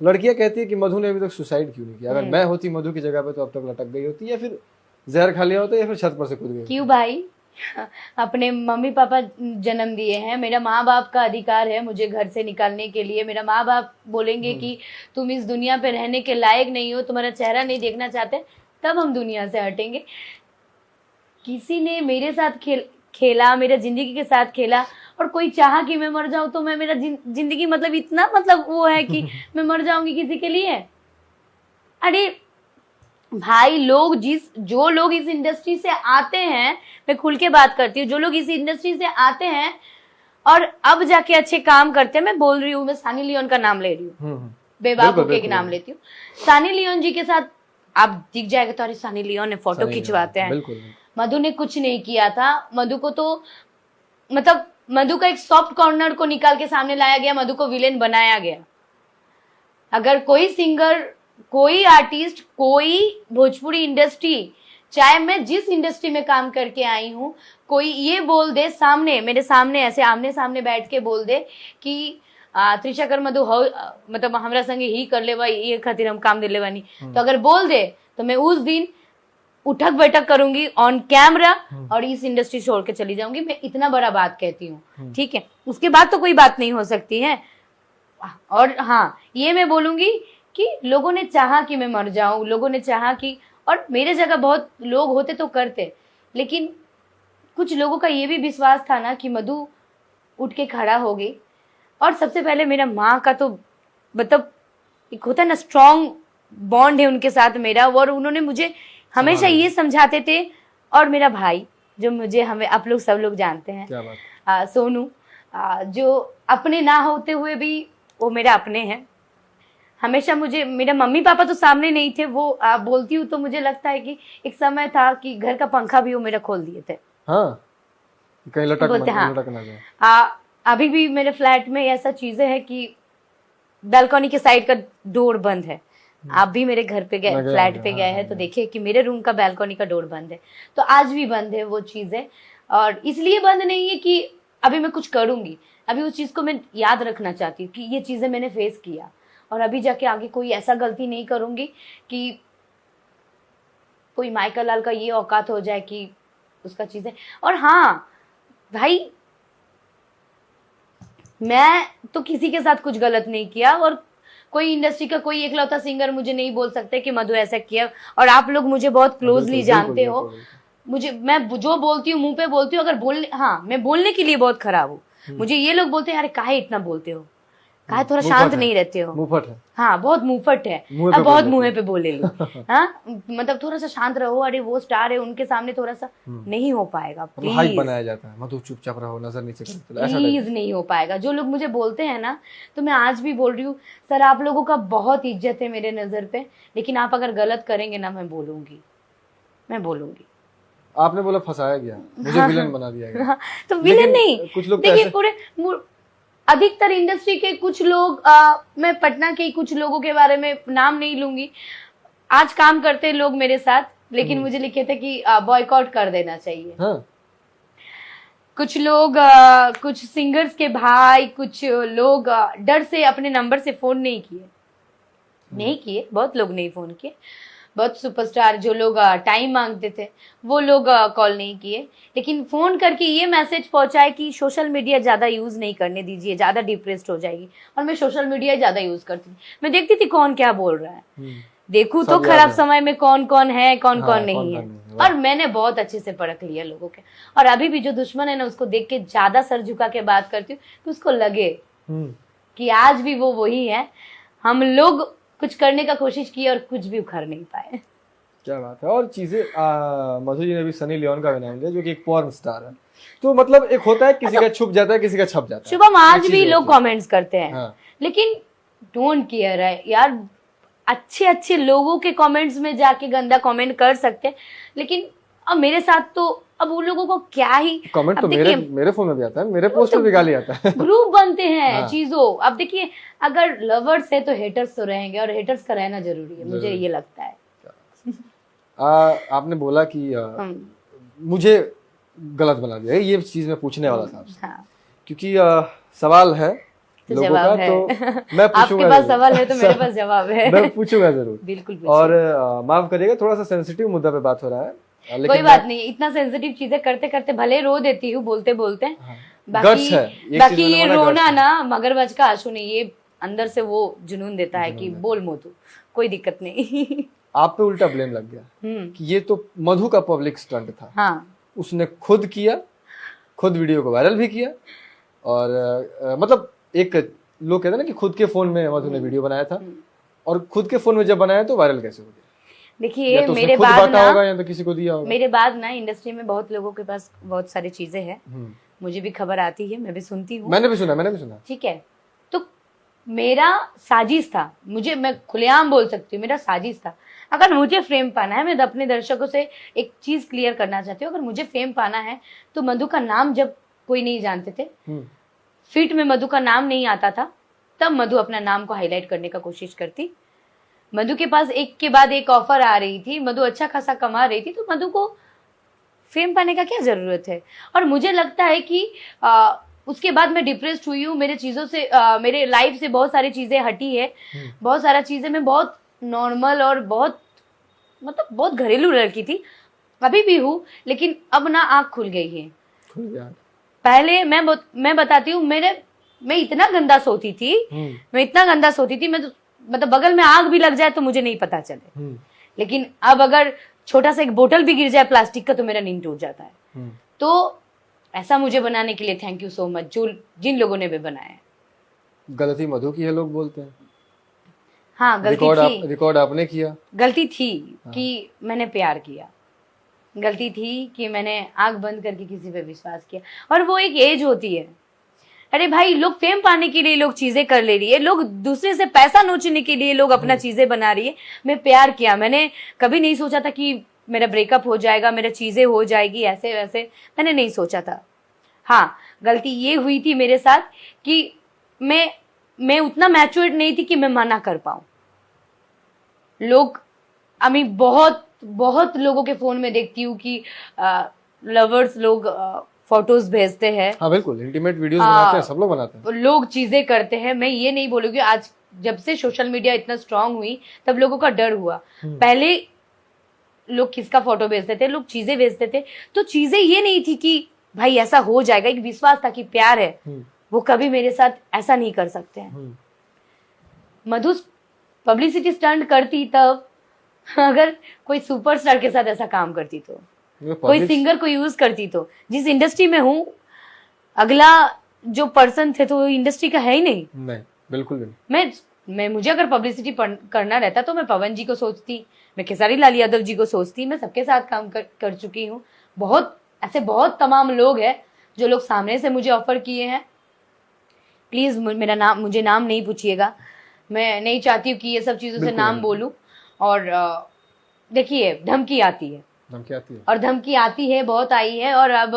लड़कियां कहती है कि मधु ने अभी तक सुसाइड क्यों नहीं किया, अगर मैं होती मधु की जगह पे तो अब तक लटक गई होती, या फिर जहर खा लिया होता, या फिर छत पर से कूद गई। क्यों भाई, अपने मम्मी पापा जन्म दिए हैं, मेरा माँ बाप का अधिकार है मुझे घर से निकालने के लिए। मेरा माँ बाप बोलेंगे कि तुम इस दुनिया पे रहने के लायक नहीं हो, तुम्हारा चेहरा नहीं देखना चाहते, तब हम दुनिया से हटेंगे। किसी ने मेरे साथ खेला, मेरा जिंदगी के साथ खेला, और कोई चाहा कि मैं मर जाऊं, तो मैं मेरा जिंदगी मतलब इतना मतलब वो है कि मैं मर जाऊंगी किसी के लिए। अरे भाई, जो लोग इस इंडस्ट्री से आते हैं, मैं खुल के बात करती हूँ, जो लोग इस इंडस्ट्री से आते हैं और अब जाके अच्छे काम करते हैं, मैं बोल रही हूँ, मैं सानी लियोन का नाम ले रही हूँ, बेबाक के नाम लेती हूँ। सानी लियोन जी के साथ आप दिख जाएगा तो अरे सानी लियोन ने फोटो खिंचवाते हैं। मधु ने कुछ नहीं किया था। मधु को तो मतलब मधु का एक सॉफ्ट कॉर्नर को निकाल के सामने लाया गया, मधु को विलेन बनाया गया। अगर कोई सिंगर, कोई आर्टिस्ट, कोई भोजपुरी इंडस्ट्री, चाहे मैं जिस इंडस्ट्री में काम करके आई हूँ, कोई ये बोल दे सामने, मेरे सामने ऐसे आमने सामने बैठ के बोल दे कि त्रिशा कर मधु हो, मतलब हमरा संगे ही कर ले, ये खातिर हम काम दिले बानी, तो अगर बोल दे तो मैं उस दिन उठक बैठक करूंगी ऑन कैमरा और इस इंडस्ट्री छोड़ के चली जाऊंगी। मैं इतना बड़ा बात कहती हूँ, ठीक है। उसके बाद तो कोई बात नहीं हो सकती है। और हाँ, ये मैं बोलूंगी कि लोगों ने चाहा कि मैं मर जाऊं, लोगों ने चाहा कि, और मेरे जगह बहुत लोग होते तो करते, लेकिन कुछ लोगों का ये भी विश्वास था ना कि मधु उठ के खड़ा होगी। और सबसे पहले मेरा माँ का तो मतलब एक होता है ना, स्ट्रॉन्ग बॉन्ड है उनके साथ मेरा, और उन्होंने मुझे हमेशा ये समझाते थे। और मेरा भाई जो मुझे, हमें आप लोग सब लोग जानते हैं, सोनू, जो अपने ना होते हुए भी वो मेरा अपने हैं। हमेशा मुझे, मेरे मम्मी पापा तो सामने नहीं थे, वो बोलती हूँ तो मुझे लगता है कि एक समय था कि घर का पंखा भी वो मेरा खोल दिए थे। हाँ, कहीं लटक ना जाए। अभी भी मेरे फ्लैट में ऐसा चीजें है कि बालकनी के साइड का डोर बंद है। आप भी मेरे घर पे गए, फ्लैट पे गए हैं तो देखिए कि मेरे रूम का बालकनी का डोर बंद है, तो आज भी बंद है वो चीजें। और इसलिए बंद नहीं है कि अभी मैं कुछ करूंगी, अभी उस चीज को मैं याद रखना चाहती हूँ कि ये चीजें मैंने फेस किया, और अभी जाके आगे कोई ऐसा गलती नहीं करूंगी कि कोई माइकल लाल का ये औकात हो जाए कि उसका चीजें। और हाँ भाई, मैं तो किसी के साथ कुछ गलत नहीं किया, और कोई इंडस्ट्री का कोई एकलौता सिंगर मुझे नहीं बोल सकते कि मधु ऐसा किया। और आप लोग मुझे बहुत क्लोजली जानते हो, मुझे, मैं जो बोलती हूँ मुंह पे बोलती हूँ। अगर हाँ, मैं बोलने के लिए बहुत खराब हूँ। मुझे ये लोग बोलते हैं अरे काहे इतना बोलते हो, काहे थोड़ा शांत नहीं रहते हो, मुंहफट है। हाँ, बहुत मुंहफट है, अब बहुत मुंह पे बोले लो। हाँ, मतलब थोड़ा सा शांत रहो। अरे वो स्टार है, उनके सामने थोड़ा सा नहीं हो पाएगा, प्लीज। हाइप बनाया जाता है, मधु चुपचाप रहो, नजर नीचे करो, प्लीज नहीं हो पाएगा। जो लोग मुझे बोलते हैं ना, तो मैं आज भी बोल रही हूँ, सर आप लोगों का बहुत इज्जत है मेरे नजर पे, लेकिन आप अगर गलत करेंगे ना, मैं बोलूंगी। आपने बोला फंसाया गया, मुझे विलन बना दिया गया। तो विलन नहीं, कुछ लोग देखिए पूरे अधिकतर इंडस्ट्री के कुछ लोग, मैं पटना के कुछ लोगों के बारे में नाम नहीं लूंगी, आज काम करते लोग मेरे साथ, लेकिन मुझे लिखे थे कि बॉयकॉट कर देना चाहिए। हाँ। कुछ लोग, कुछ सिंगर्स के भाई, कुछ लोग डर से अपने नंबर से फोन नहीं किए, बहुत लोग नहीं फोन किए। बहुत सुपरस्टार जो लोग टाइम मांगते थे वो लोग कॉल नहीं किए, लेकिन फोन करके ये मैसेज पहुंचाए कि सोशल मीडिया ज्यादा यूज नहीं करने दीजिए, ज्यादा डिप्रेस्ड हो जाएगी। और मैं सोशल मीडिया ज्यादा यूज करती थी, मैं देखती थी कौन क्या बोल रहा है, देखूं तो खराब समय में कौन कौन है, कौन कौन नहीं है। और मैंने बहुत अच्छे से परख लिया लोगों के, और अभी भी जो दुश्मन है ना, उसको देख के ज्यादा सर झुका के बात करती हूँ कि उसको लगे कि आज भी वो वही है। हम लोग कुछ करने का कोशिश की और कुछ भी उखड़ नहीं पाए। क्या बात है। और चीजें, मधु जी ने भी सनी लियोन का भी नाम लिया, जो कि एक पॉर्न स्टार है, तो मतलब एक होता है किसी का छुप जाता है, किसी का छप जाता है। शुभम, आज भी लोग कमेंट्स करते हैं, हाँ। लेकिन डोंट केयर है यार, अच्छे अच्छे लोगों के कमेंट्स में जाके गंदा कमेंट कर सकते हैं, लेकिन अब मेरे साथ तो अब उन लोगों को क्या ही कमेंट तो मेरे फोन में भी आता है, मेरे पोस्ट में भी गाली आता है। ग्रुप बनते हैं हाँ। चीजों, अब देखिए अगर लवर्स है तो हेटर्स तो रहेंगे, और हेटर्स का रहना जरूरी है, मुझे ये लगता है। आपने बोला कि मुझे गलत बना दिया, ये चीज मैं पूछने वाला था आपसे, हाँ। क्योंकि सवाल है तो लोगों जवाब का, है। तो मैं आपके पूछूंगा पास जरूर। सवाल है तो मेरे पास जवाब है। मैं पूछूंगा जरूर। बिल्कुल और पूछिए। माफ करिएगा, थोड़ा सा सेंसिटिव मुद्दा पे बात हो रहा है, कोई लेकिन बात नहीं, इतना सेंसिटिव चीजें करते करते भले रो देती हूँ बोलते बोलते। हाँ, बाकी guts है, एक चीज बाकी मैंने ये बोला, guts रोना है। ना मगरमच्छ का आंसू नहीं, ये अंदर से वो जुनून देता है कि जुनून बोल मोतू, कोई दिक्कत नहीं। आप पे उल्टा ब्लेम लग गया कि ये तो मधु का पब्लिक स्टंट था। हाँ, उसने खुद किया, खुद वीडियो को वायरल भी किया, और मतलब एक लोग कहते हैं ना कि खुद के फोन में मधु ने वीडियो बनाया था, और खुद के फोन में जब बनाया तो वायरल कैसे हो गया? देखिए या तो उसने मेरे खुद बाद बांटा ना, होगा या तो किसी को दिया होगा। मेरे बाद ना इंडस्ट्री में बहुत लोगों के पास बहुत सारी चीजें हैं, मुझे भी खबर आती है, मैं भी सुनती हूँ। मैंने भी सुना। ठीक है, तो मेरा साजिश था, मैं खुलेआम बोल सकती हूँ, मेरा साजिश था। अगर मुझे फेम पाना है, मैं अपने दर्शकों से एक चीज क्लियर करना चाहती हूँ, अगर मुझे फेम पाना है तो मधु का नाम जब कोई नहीं जानते थे, फीट में मधु का नाम नहीं आता था, तब मधु अपना नाम को हाईलाइट करने का कोशिश करती। मधु के पास एक के बाद एक ऑफर आ रही थी, मधु अच्छा खासा कमा रही थी, तो मधु को फेम पाने का क्या जरूरत है? और मुझे लगता है कि उसके बाद मैं डिप्रेस्ड हुई हूँ, मेरे चीजों से मेरे लाइफ से बहुत सारी चीजें हटी है, बहुत सारा चीजें मैं बहुत नॉर्मल और बहुत मतलब बहुत घरेलू लड़की थी, अभी भी हूँ, लेकिन अब ना आँख खुल गई है। पहले मैं बताती हूँ, मैं इतना गंदा सोती थी, मैं तो मतलब बगल में आग भी लग जाए तो मुझे नहीं पता चले, लेकिन अब अगर छोटा सा एक बोतल भी गिर जाए प्लास्टिक का तो मेरा नींद टूट जाता है। तो ऐसा मुझे बनाने के लिए थैंक यू सो मच, जो जिन लोगों ने भी बनाया है। गलती मधु की है लोग बोलते हैं। हाँ, रिकॉर्ड आपने किया। गलती थी कि मैंने प्यार किया, गलती थी कि मैंने आंख बंद करके किसी पे विश्वास किया। और वो एक एज होती है, अरे भाई लोग फेम पाने के लिए लोग चीजें कर ले रही है, लोग दूसरे से पैसा नोचने के लिए लोग अपना चीजें बना रही है। मैं प्यार किया, मैंने कभी नहीं सोचा था कि मेरा ब्रेकअप हो जाएगा, मेरा चीजें हो जाएगी ऐसे वैसे, मैंने नहीं सोचा था। हाँ, गलती ये हुई थी मेरे साथ कि मैं उतना मैच्योर्ड नहीं थी कि मैं मना कर पाऊं। लोग बहुत लोगों के फोन में देखती हूँ कि लवर्स लोग फोटोज भेजते हैं। हाँ बिल्कुल, इंटीमेट वीडियोस बनाते हैं, सब लोग बनाते हैं, लोग चीजें करते हैं। मैं ये नहीं बोलूंगी, आज जब से सोशल मीडिया इतना स्ट्रांग हुई तब लोगों का डर हुआ। पहले लोग किसका फोटो भेजते थे, लोग चीजें भेजते थे, तो चीजें ये नहीं थी कि भाई ऐसा हो जाएगा, एक विश्वास था कि प्यार है, वो कभी मेरे साथ ऐसा नहीं कर सकते हैं। मधु पब्लिसिटी स्टंट करती तब, अगर कोई सुपरस्टार के साथ ऐसा काम करती तो, कोई सिंगर को यूज करती तो, जिस इंडस्ट्री में हूँ अगला जो पर्सन थे तो वो इंडस्ट्री का है ही नहीं। बिल्कुल भी। मैं मुझे अगर पब्लिसिटी करना रहता तो मैं पवन जी को सोचती, मैं खेसारी लाल यादव जी को सोचती, मैं सबके साथ काम कर चुकी हूँ। बहुत तमाम लोग हैं जो लोग सामने से मुझे ऑफर किए हैं। प्लीज मुझे नाम नहीं पूछिएगा, मैं नहीं चाहती हूँ कि ये सब चीजों से नाम बोलूं। और देखिए धमकी आती है और धमकी आती है, बहुत आई है, और अब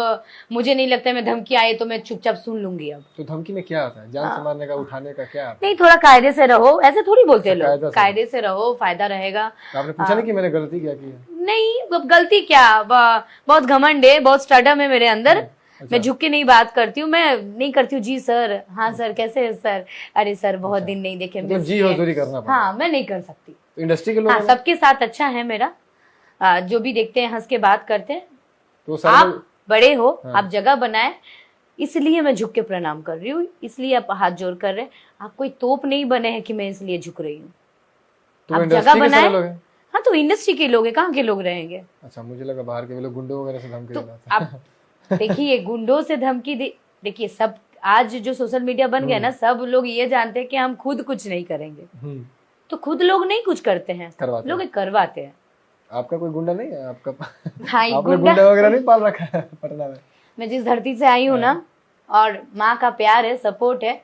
मुझे नहीं लगता मैं धमकी आए तो मैं चुपचाप सुन लूंगी। अब तो धमकी में क्या आता है? जान से मारने का, उठाने का क्या आता है? नहीं, थोड़ा कायदे से रहो, ऐसे थोड़ी बोलते लोग, कायदे से रहो, फायदा रहेगा। तो आपने पूछा नहीं कि मैंने गलती क्या की है? नहीं, गलती क्या, बहुत घमंड है, बहुत स्टडम है मेरे अंदर। मैं झुक के नहीं बात करती हूँ, मैं नहीं करती हूँ जी सर, हाँ सर कैसे है सर, अरे सर बहुत दिन नहीं देखे, जी हजूरी करना पड़ता है। हाँ, मैं नहीं कर सकती। इंडस्ट्री के लोग, हाँ, सबके साथ अच्छा है मेरा, जो भी देखते हैं हंस के बात करते हैं। तो आप बड़े हो, आप जगह बनाए, इसलिए मैं झुक के प्रणाम कर रही हूँ, इसलिए आप हाथ जोड़ कर रहे हैं। आप कोई तोप नहीं बने हैं कि मैं इसलिए झुक रही हूँ। आप जगह बनाए। हाँ, तो इंडस्ट्री के लोग हैं, कहाँ के लोग रहेंगे? अच्छा, मुझे लगा बाहर के लोग गुंडों वगैरह से धमकी देते हैं। आप देखिए, गुंडों से धमकी देखिए, सब आज जो सोशल मीडिया बन गया ना, सब लोग ये जानते हैं कि हम खुद कुछ नहीं करेंगे, तो खुद लोग नहीं कुछ करते हैं, लोग करवाते हैं। आपका कोई गुंडा नहीं है? आपका हाँ, आपने गुंडा वगैरह नहीं पाल रखा है पटना में? मैं जिस धरती से आई हूँ ना, और माँ का प्यार है, सपोर्ट है,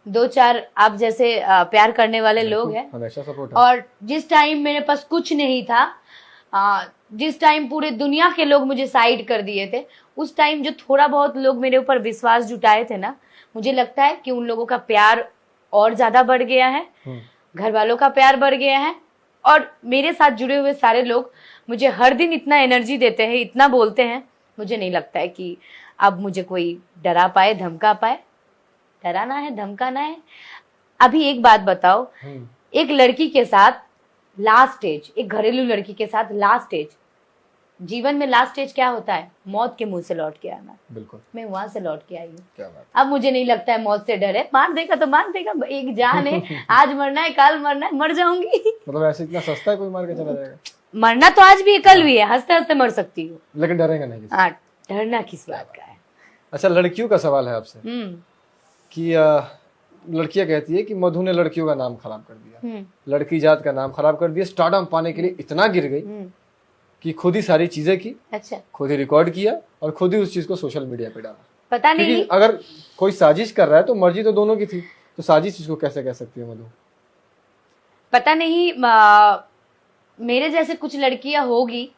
2-4 आप जैसे प्यार करने वाले लोग हैं, हमेशा सपोर्ट है। और जिस टाइम मेरे पास कुछ नहीं था, जिस टाइम पूरे दुनिया के लोग मुझे साइड कर दिए थे, उस टाइम जो थोड़ा बहुत लोग मेरे ऊपर विश्वास जुटाए थे ना, मुझे लगता है कि उन लोगों का प्यार और ज्यादा बढ़ गया है, घर वालों का प्यार बढ़ गया है, और मेरे साथ जुड़े हुए सारे लोग मुझे हर दिन इतना एनर्जी देते हैं, इतना बोलते हैं, मुझे नहीं लगता है कि अब मुझे कोई डरा पाए, धमका पाए। डराना है, धमकाना है। अभी एक बात बताओ, एक लड़की के साथ लास्ट स्टेज, एक घरेलू लड़की के साथ लास्ट स्टेज, जीवन में लास्ट स्टेज क्या होता है? मौत के मुंह से लौट के आना। बिल्कुल, मैं वहां से लौट के आई हूँ। क्या बात। अब मुझे नहीं लगता है मौत से डर है, मार देगा तो मार देगा, एक जान है, आज मरना है काल मरना है, मर जाऊंगी। मतलब ऐसे इतना सस्ता है, कोई मार के चला जाएगा? मरना तो आज भी है, कल भी है, हंसते हंसते मर सकती हूँ, लेकिन डरेंगे नहीं किसी। हाँ, डरना किस बात का है। अच्छा, लड़कियों का सवाल है आपसे कि लड़कियां कहती है कि मधु ने लड़कियों का नाम खराब कर दिया, लड़की जात का नाम खराब कर दिया, स्टारडम पाने के लिए इतना गिर गई कि खुद ही सारी चीजें की, अच्छा, खुद ही रिकॉर्ड किया और खुद ही उस चीज को सोशल मीडिया पे डाला। पता नहीं, क्योंकि अगर कोई साजिश कर रहा है तो मर्जी तो दोनों की थी, तो साजिश इसको कैसे कह सकती है मधु? पता नहीं, मेरे जैसे कुछ लड़कियां होगी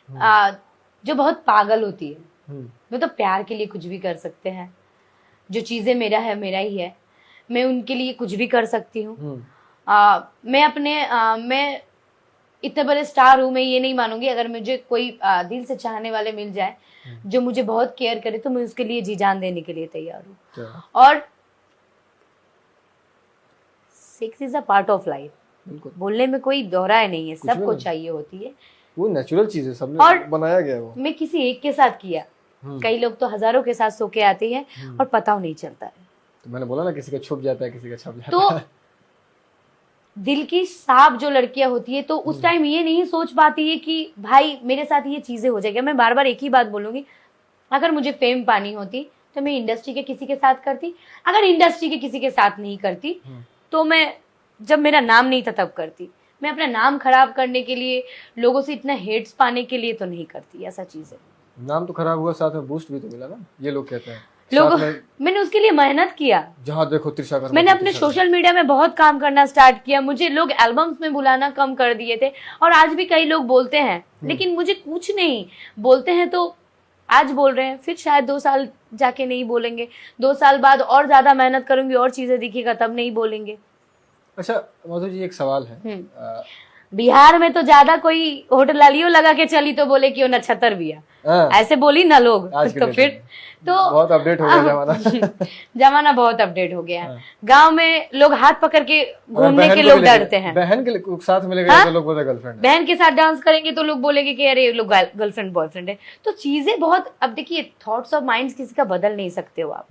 जो बहुत पागल होती है। वो तो प्यार के लिए कुछ भी कर सकते हैं, जो चीजें मेरा है मेरा ही है, मैं उनके लिए कुछ भी कर सकती हूँ। मैं इतने बड़े स्टार हूँ, मैं ये नहीं मानूंगी अगर मुझे कोई दिल से चाहने वाले मिल जाए जो मुझे बहुत केयर करे तो मैं उसके लिए जी जान देने के लिए तैयार हूँ। और sex is a part of life, बोलने में कोई दोहराए नहीं है, सबको चाहिए होती है, वो नेचुरल चीज है, सबने और बनाया गया है वो। मैं किसी एक के साथ किया, कई लोग तो हजारों के साथ सो के आते हैं और पता नहीं चलता है। तो मैंने बोला ना, किसी का छुप जाता है, किसी का छप जाता तो है। दिल की साफ जो लड़कियां होती है तो उस टाइम ये नहीं सोच पाती है कि भाई मेरे साथ ये चीजें हो जाएगी। मैं बार बार एक ही बात बोलूंगी, अगर मुझे फेम पानी होती तो मैं इंडस्ट्री के किसी के साथ करती, अगर इंडस्ट्री के किसी के साथ नहीं करती तो मैं, जब मेरा नाम नहीं था तब करती। मैं अपना नाम खराब करने के लिए, लोगों से इतना हेट्स पाने के लिए तो नहीं करती ऐसा चीज है। नाम तो खराब हुआ, साथ में बूस्ट भी तो मिला ना, ये लोग कहते हैं। मैंने उसके लिए मेहनत किया, जहाँ देखो त्रिशा का। मैंने अपने सोशल मीडिया में बहुत काम करना स्टार्ट किया, मुझे लोग एल्बम्स में बुलाना कम कर दिए थे और आज भी कई लोग बोलते हैं, लेकिन मुझे कुछ नहीं बोलते हैं तो आज बोल रहे हैं, फिर शायद 2 साल जाके नहीं बोलेंगे, 2 साल बाद और ज्यादा मेहनत करूंगी और चीजें दिखेगा तब नहीं बोलेंगे। अच्छा मधु जी, एक सवाल है, बिहार में तो ज्यादा कोई होटल लालियो लगा के चली तो बोले कि वो नक्षत्र भी है, ऐसे बोली ना लोग, तो फिर तो बहुत अपडेट हो गया जमाना। जमाना बहुत अपडेट हो गया है। गांव में लोग हाथ पकड़ के घूमने के लोग डरते हैं, बहन के साथ मिलेगा तो लोग बोलते गर्लफ्रेंड, बहन के साथ डांस करेंगे तो लोग बोलेंगे कि अरे लोग गर्लफ्रेंड बॉयफ्रेंड है। तो चीजें बहुत, अब देखिए थॉट्स ऑफ माइंड्स किसी का बदल नहीं सकते हो आप।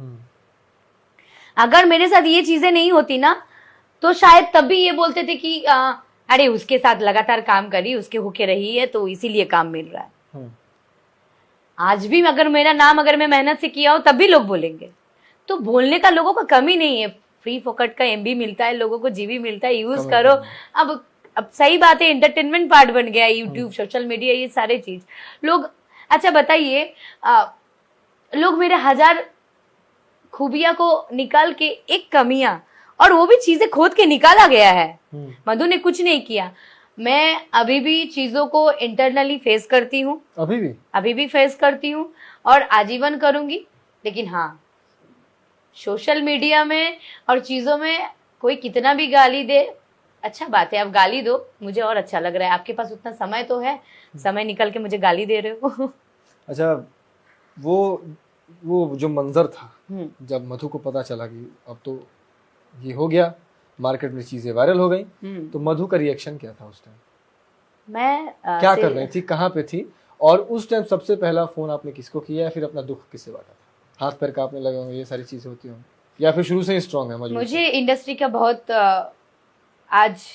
अगर मेरे साथ ये चीजें नहीं होती ना तो शायद तब भी ये बोलते थे कि अरे उसके साथ लगातार काम करी, उसके होके रही है तो इसीलिए काम मिल रहा है। आज भी अगर मेरा नाम, अगर मैं मेहनत से किया हो तब भी लोग बोलेंगे। तो बोलने का लोगों का कमी नहीं है, फ्री फोकट का एमबी मिलता है, लोगों को जीबी मिलता है, यूज करो। अब सही बात है, एंटरटेनमेंट पार्ट बन गया है यूट्यूब, सोशल मीडिया, ये सारे चीज लोग। अच्छा बताइए, लोग मेरे 1000 खूबियां को निकाल के एक कमियां, और वो भी चीजें खोद के निकाला गया है। मधु ने कुछ नहीं किया। मैं अभी भी चीजों को इंटरनली फेस करती हूँ, अभी भी फेस करती हूँ और आजीवन करूंगी। लेकिन हाँ, सोशल मीडिया में और चीजों में कोई कितना भी गाली दे, अच्छा बात है, आप गाली दो, मुझे और अच्छा लग रहा है। आपके पास उतना समय तो है, समय निकल के मुझे गाली दे रहे हो। अच्छा, वो जो मंजर था जब मधु को पता चला कि अब तो ये हो गया, मार्केट में चीजें वायरल हो गई, तो मधु का रिएक्शन क्या था उस टाइम? मैं क्या कर रही थी, कहाँ पे थी, और उस टाइम सबसे पहला फोन आपने किसको किया, या फिर अपना दुख किससे बांटा था? हाथ पैर कांपने लगे होंगे, ये सारी चीजें होती होंगी, या फिर शुरू से ही स्ट्रांग है मधु? मुझे इंडस्ट्री का बहुत, आज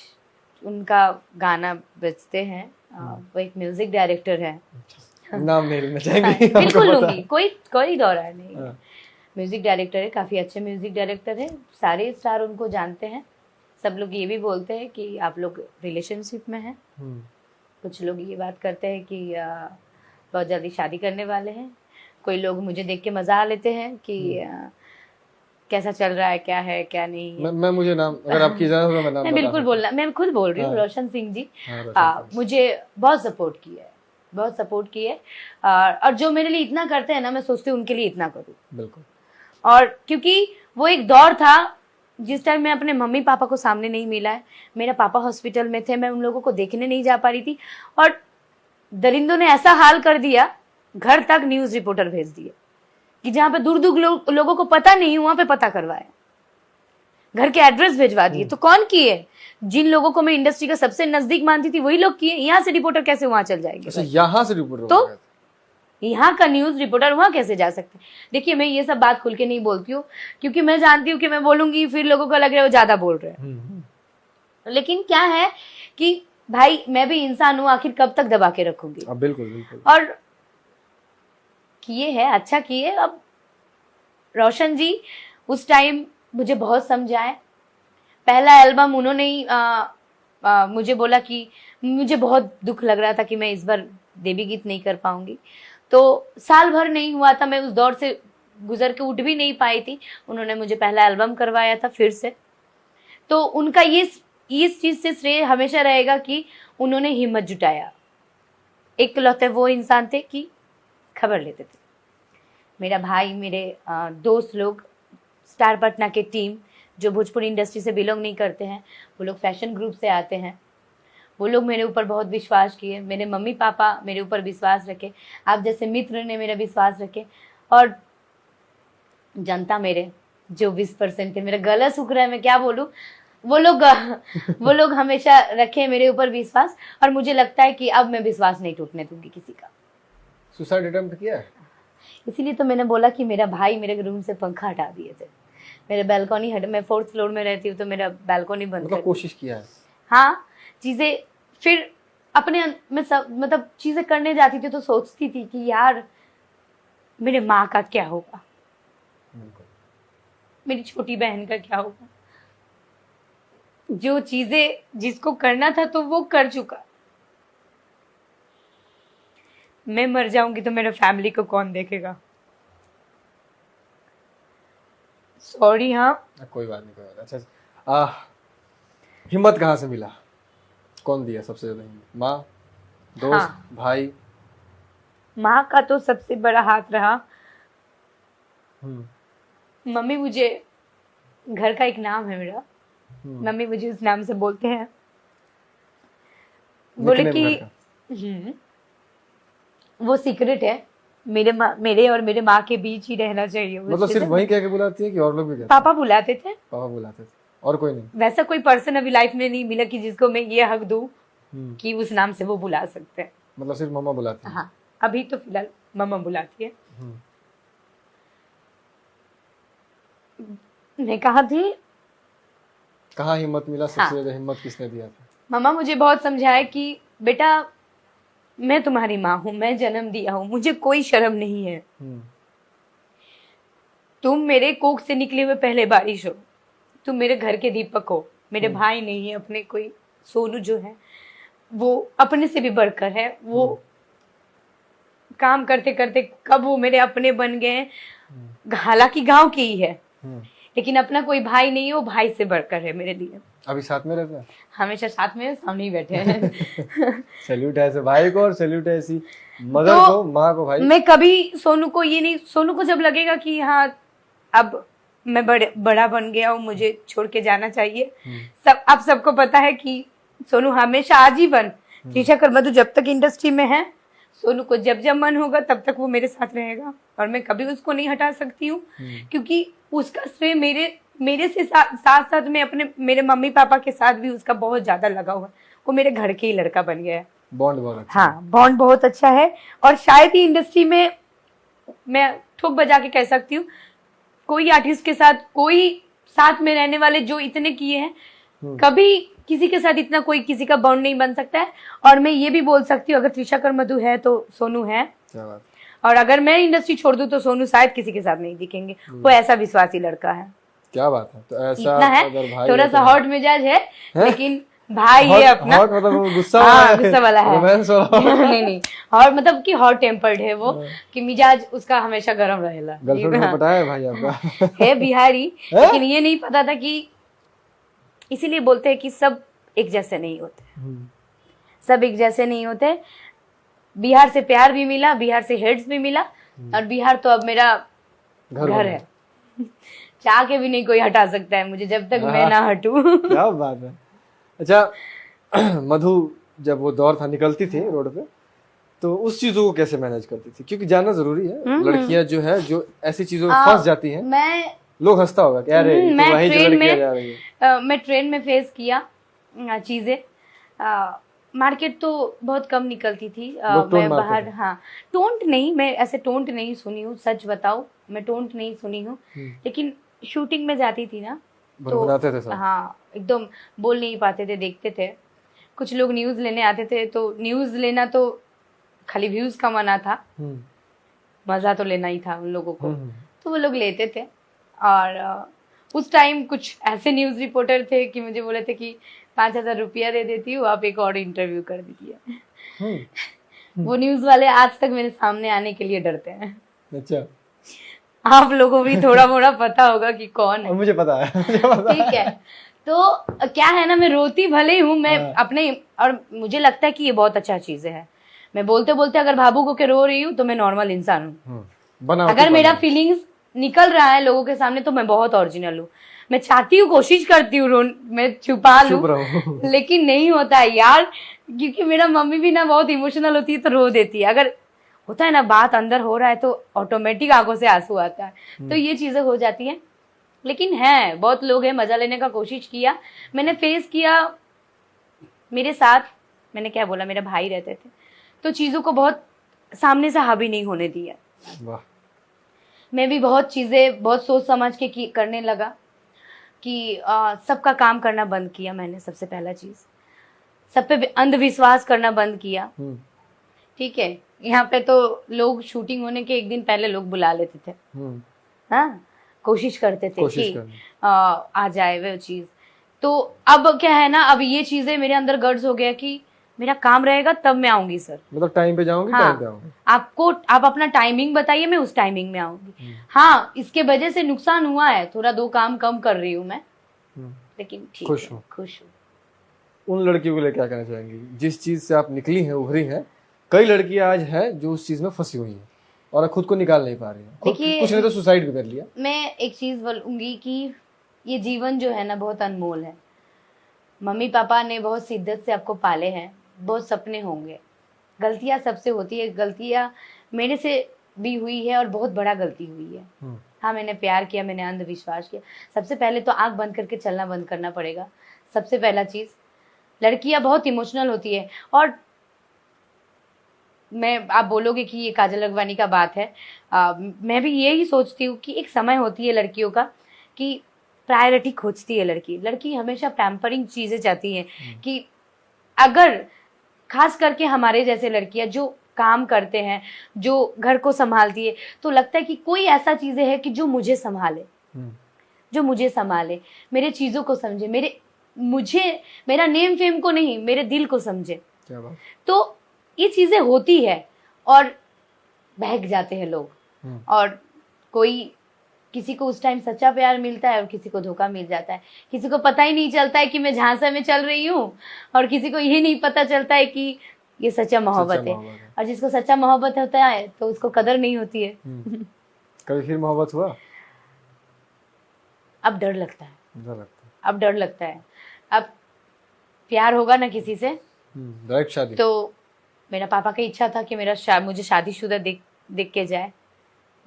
उनका गाना बजते हैं, वो एक म्यूजिक डायरेक्टर है, नाम नहीं लेना चाहेंगे? बिल्कुल लूंगी, कोई दौरा नहीं। म्यूजिक डायरेक्टर है, काफी अच्छे म्यूजिक डायरेक्टर है, सारे स्टार उनको जानते हैं। सब लोग ये भी बोलते हैं कि आप लोग रिलेशनशिप में हैं। कुछ लोग ये बात करते हैं कि बहुत जल्दी शादी करने वाले हैं। कोई लोग मुझे देख के मजा लेते हैं कि कैसा चल रहा है, क्या है क्या नहीं। मैं मुझे नाम, अगर आपकी इजाजत हो मैं नाम बिल्कुल बोलना, मैं खुद बोल रही हूँ, रोशन सिंह जी मुझे बहुत सपोर्ट किया है, बहुत सपोर्ट की है। और जो मेरे लिए इतना करते हैं ना, मैं सोचती हूँ उनके लिए इतना करूँ। बिल्कुल। और क्योंकि वो एक दौर था जिस टाइम मैं अपने मम्मी पापा को सामने नहीं मिला है, मेरा पापा हॉस्पिटल में थे, मैं उन लोगों को देखने नहीं जा पा रही थी, और दरिंदों ने ऐसा हाल कर दिया, घर तक न्यूज रिपोर्टर भेज दिए कि जहाँ पे दूर दूर लोगों को पता नहीं, वहां पे पता करवाए। घर के एड्रेस भिजवा दिए। तो कौन किए? जिन लोगों को मैं इंडस्ट्री का सबसे नजदीक मानती थी वही लोग किए। यहाँ से रिपोर्टर कैसे वहां चल जाएंगे? अच्छा, यहाँ से रिपोर्टर तो यहाँ का न्यूज रिपोर्टर वहां कैसे जा सकते? देखिए, मैं ये सब बात खुल के नहीं बोलती हूँ, क्योंकि मैं जानती हूँ कि मैं बोलूंगी फिर लोगों को लग रहा है वो ज्यादा बोल रहे हैं। लेकिन क्या है कि भाई मैं भी इंसान हूं, आखिर कब तक दबा के रखूंगी? बिल्कुल बिल्कुल। और किए है, अच्छा किए। अब रोशन जी उस टाइम मुझे बहुत समझाए। पहला एल्बम उन्होंने ही मुझे बोला कि मुझे बहुत दुख लग रहा था कि मैं इस बार देवी गीत नहीं कर पाऊंगी। तो साल भर नहीं हुआ था, मैं उस दौर से गुजर के उठ भी नहीं पाई थी। उन्होंने मुझे पहला एल्बम करवाया था फिर से। तो उनका इस चीज से श्रेय हमेशा रहेगा कि उन्होंने हिम्मत जुटाया। इकलौते वो इंसान थे कि खबर लेते थे। मेरा भाई, मेरे दोस्त लोग, स्टार पटना के टीम जो भोजपुरी इंडस्ट्री से बिलोंग नहीं करते हैं, वो लोग फैशन ग्रुप से आते हैं, वो लोग मेरे ऊपर बहुत विश्वास किए। मेरे मम्मी पापा मेरे ऊपर विश्वास रखे, आप जैसे मित्र ने मेरा विश्वास रखे, और जनता मेरे जो 20% थे, मेरा गला सूख रहा है, मैं क्या बोलूं, वो लोग हमेशा रखे मेरे ऊपर विश्वास। और मुझे लगता है कि अब मैं विश्वास नहीं टूटने दूंगी किसी का। सुसाइड अटेम्प्ट किया है? इसीलिए तो मैंने बोला कि मेरा भाई मेरे रूम से पंखा हटा दिए थे, मेरे बैल्कनी मैं 4th फ्लोर में रहती हूँ, तो मेरा बैल्कनी बंद मतलब कोशिश किया है? हाँ, चीजें फिर अपने मैं सब मतलब चीजें करने जाती थी तो सोचती थी कि यार मेरे माँ का क्या होगा, मेरी छोटी बहन का क्या होगा। जो चीजें जिसको करना था तो वो कर चुका, मैं मर जाऊंगी तो मेरे फैमिली को कौन देखेगा? सॉरी। हाँ, कोई बात नहीं, कोई बात। अच्छा, हिम्मत कहाँ से मिला? कौन दिया सबसे ज्यादा हिम्मत? माँ, दोस्त? हाँ, भाई? माँ का तो सबसे बड़ा हाथ रहा। मम्मी मुझे, घर का एक नाम है मेरा, मम्मी मुझे उस नाम से बोलते हैं, बोले कि वो सीक्रेट है, मेरे और मेरे माँ के बीच ही रहना चाहिए। मतलब सिर्फ वही कह के बुलाती है कि और लोग भी कहते? पापा बुलाते थे। पापा बुलाते थे, और कोई नहीं? वैसा कोई पर्सन अभी लाइफ में नहीं मिला कि जिसको मैं ये हक दूं कि उस नाम से वो बुला सकते हैं। मतलब सिर्फ मम्मा बुलाती है? हाँ, अभी तो फिलहाल मम्मा बुलाती है। मैं कहा थी, कहाँ हिम्मत मिला? सबसे ज्यादा हिम्मत किसने दिया था? मम्मा मुझे बहुत समझाए कि बेटा मैं तुम्हारी माँ हूं, मैं जन्म दिया हूं, मुझे कोई शर्म नहीं है। तुम मेरे कोख से निकले हुए पहले बारिश हो, तुम मेरे घर के दीपक हो, मेरे भाई नहीं है अपने कोई। सोनू जो है वो अपने से भी बढ़कर है, वो काम करते करते कब वो मेरे अपने बन गए। हालांकि गांव की ही है, लेकिन अपना कोई भाई नहीं है, वो भाई से बढ़कर है मेरे लिए। अभी साथ में रहते हैं? हमेशा साथ में, सामने ही बैठे हैं। सैल्यूट है ऐसे भाई को, और सैल्यूट है ऐसी मदर को, माँ को। भाई मैं कभी सोनू को ये नहीं, सोनू को जब लगेगा कि हाँ अब मैं बड़ा बन गया हूँ, मुझे छोड़ के जाना चाहिए, आप सबको पता है कि सोनू हमेशा आजीवन, त्रिशा कर मधु जब तक इंडस्ट्री में है, सोनू को जब जब मन होगा तब तक वो मेरे साथ रहेगा, और मैं कभी उसको नहीं हटा सकती हूँ, क्योंकि उसका श्रेय मेरे से साथ में अपने मेरे मम्मी पापा के साथ भी उसका बहुत ज्यादा लगा हुआ है। वो मेरे घर के ही लड़का बन गया है। बॉन्ड बहुत अच्छा। हाँ, बॉन्ड बहुत अच्छा है। और शायद ही इंडस्ट्री में मैं ठोक बजा के कह सकती हूँ, कोई आर्टिस्ट के साथ, कोई साथ में रहने वाले जो इतने किए हैं, कभी किसी के साथ इतना कोई किसी का बॉन्ड नहीं बन सकता है। और मैं ये भी बोल सकती हूँ, अगर त्रिशा कर मधु है तो सोनू है। क्या बात। और अगर मैं इंडस्ट्री छोड़ दूं तो सोनू शायद किसी के साथ नहीं दिखेंगे। वो ऐसा विश्वासी लड़का है। क्या बात है। तो ऐसा इतना है, अगर भाई थोड़ा सा हॉट मिजाज है, लेकिन भाई हॉट, ये अपना हॉट मतलब गुस्सा वाला है, रोमांस वाला। नहीं, और मतलब कि हॉट टेम्पर्ड है वो, कि मिजाज उसका हमेशा गर्म रहेगा। गर्लफ्रेंड को पटाया है भाई आपका? है बिहारी, लेकिन ये नहीं पता था कि, इसीलिए बोलते हैं कि सब एक जैसे नहीं होते, सब एक जैसे नहीं होते। बिहार से प्यार भी मिला, बिहार से हेड्स भी मिला, और बिहार तो अब मेरा घर है। चाह के भी नहीं कोई हटा सकता है मुझे, जब तक मैं ना हटूं। क्या बात है। अच्छा, मधु जब वो दौर था, निकलती थी रोड पे, तो उस चीजों को कैसे मैनेज करती थी? क्योंकि जानना जरूरी है, लड़कियां जो है जो ऐसी चीजों में फंस जाती हैं। मैं लोग हंसता होगा कि अरे ये तो मैं वही जो ट्रेन लड़कियां में जा रही है। मैं ट्रेन में फेस किया चीजें। मार्केट तो बहुत कम निकलती थी। लोग टोन मैं मारते बाहर, थे। हाँ, टोंट नहीं, मैं ऐसे टोंट नहीं सुनी हूँ, सच बताऊं, मैं टोंट नहीं सुनी हूँ। लेकिन शूटिंग में जाती थी ना, तो बनाते थे सब। हाँ, एकदम बोल नहीं पाते थे, देखते थे। कुछ लोग न्यूज लेने आते थे, तो न्यूज लेना तो खाली व्यूज कमाना था, मजा तो लेना ही था उन लोगों को। तो वो लोग लेते थे। और उस टाइम कुछ ऐसे न्यूज रिपोर्टर थे कि मुझे बोले थे कि 5,000 रुपया दे देती हूँ, आप एक और इंटरव्यू कर दीजिए। वो न्यूज वाले आज तक मेरे सामने आने के लिए डरते हैं। अच्छा, आप लोगों को भी थोड़ा मोड़ा पता होगा कि कौन है। और मुझे पता है, मुझे पता ठीक है। है, तो क्या है ना, मैं रोती भले ही हूँ, मैं अपने, और मुझे लगता है कि ये बहुत अच्छा चीज है। मैं बोलते बोलते अगर भावुक होकर रो रही हूँ तो मैं नॉर्मल इंसान हूँ। अगर मेरा फीलिंग्स निकल रहा है लोगों के सामने तो मैं बहुत ओरिजिनल हूँ। मैं चाहती हूँ, कोशिश करती हूँ मैं छुपा लूं, लेकिन नहीं होता है यार, क्योंकि मेरा मम्मी भी ना बहुत इमोशनल होती है तो रो देती है। अगर होता है ना बात अंदर हो रहा है तो ऑटोमेटिक आंखों से आंसू आता है। तो ये चीजें हो जाती हैं। लेकिन है, बहुत लोग हैं, मजा लेने का कोशिश किया, मैंने फेस किया। मेरे साथ, मैंने क्या बोला, मेरे भाई रहते थे, तो चीजों को बहुत सामने से हावी नहीं होने दिया। वाह। मैं भी बहुत चीजें बहुत सोच समझ के करने लगा कि सबका काम करना बंद किया मैंने। सबसे पहला चीज, सब पे अंधविश्वास करना बंद किया। ठीक है, यहाँ पे तो लोग शूटिंग होने के एक दिन पहले लोग बुला लेते थे, हाँ, कोशिश करते थे कि आ जाए वो चीज। तो अब क्या है ना, अब ये चीजें मेरे अंदर गर्ज हो गया कि मेरा काम रहेगा तब मैं आऊंगी सर, मतलब टाइम पे जाऊंगी, हाँ, टाइम पे आऊंगी। आप अपना टाइमिंग बताइए, मैं उस टाइमिंग में आऊंगी। हाँ, इसके वजह से नुकसान हुआ है, थोड़ा 2 काम कम कर रही हूँ मैं, लेकिन ठीक है, खुश हूँ। उन लड़कियों के लिए क्या कहना चाहेंगी जिस चीज से आप निकली हैं, उभरी हैं? कई लड़कियां आज हैं जो उस चीज में फंसी हुई हैं और खुद को निकाल नहीं पा रही हैं, कुछ नहीं तो सुसाइड भी कर लिया। मैं एक चीज बोलूंगी कि ये जीवन जो है ना बहुत अनमोल है। मम्मी पापा ने बहुत शिद्दत से आपको पाले हैं, बहुत सपने होंगे, गलतियां सबसे होती है, गलतियां मेरे से भी हुई है और बहुत बड़ा गलती हुई है। हाँ, मैंने प्यार किया, मैंने अंधविश्वास किया। सबसे पहले तो आंख बंद करके चलना बंद करना पड़ेगा, सबसे पहला चीज। लड़कियां बहुत इमोशनल होती है, और आप बोलोगे कि ये काजल अगवानी का बात है, मैं भी यही सोचती हूँ कि एक समय होती है लड़कियों का कि प्रायोरिटी खोजती है लड़की हमेशा पैम्परिंग चीजें चाहती है। कि अगर खास करके हमारे जैसे लड़कियां जो काम करते हैं, जो घर को संभालती है, तो लगता है कि कोई ऐसा चीजें है कि जो मुझे संभाले, मेरे चीजों को समझे, मेरा नेम फेम को नहीं, मेरे दिल को समझे। क्या बात? तो ये चीजें होती है और बहक जाते हैं लोग। और कोई, किसी को उस टाइम सच्चा प्यार मिलता है और किसी को धोखा मिल जाता है। किसी को पता ही नहीं चलता है कि मैं झांसा में चल रही हूँ, और किसी को ये नहीं पता चलता है कि ये सच्चा मोहब्बत है। और जिसको सच्चा मोहब्बत होता है तो उसको कदर नहीं होती है। कभी फिर मोहब्बत हुआ? अब डर लगता है, अब डर लगता है। अब प्यार होगा ना किसी से, डायरेक्ट शादी, तो मेरा पापा की इच्छा था कि मुझे शादीशुदा देख के जाए,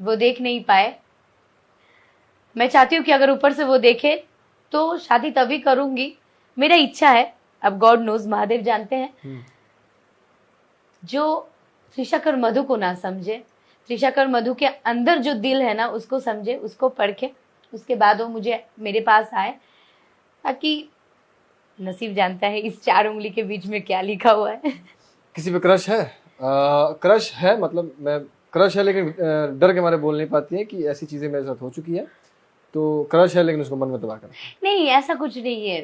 वो देख नहीं पाए। मैं चाहती हूँ कि अगर ऊपर से वो देखे तो शादी तभी करूंगी, मेरा इच्छा है। अब गॉड नोज, महादेव जानते हैं। जो त्रिशाकर मधु को ना समझे, त्रिशाकर मधु के अंदर जो दिल है ना उसको समझे, उसको परखे, उसके बाद वो मेरे पास आए, ताकि नसीब जानता है इस 4 उंगली के बीच में क्या लिखा हुआ है। किसी पे क्रश है? क्रश है, मतलब मैं क्रश है लेकिन डर के मारे बोल नहीं पाती है कि ऐसी चीजें मेरे साथ हो चुकी है, तो क्रश है लेकिन उसको मन में दबा कर। नहीं, ऐसा कुछ नहीं है।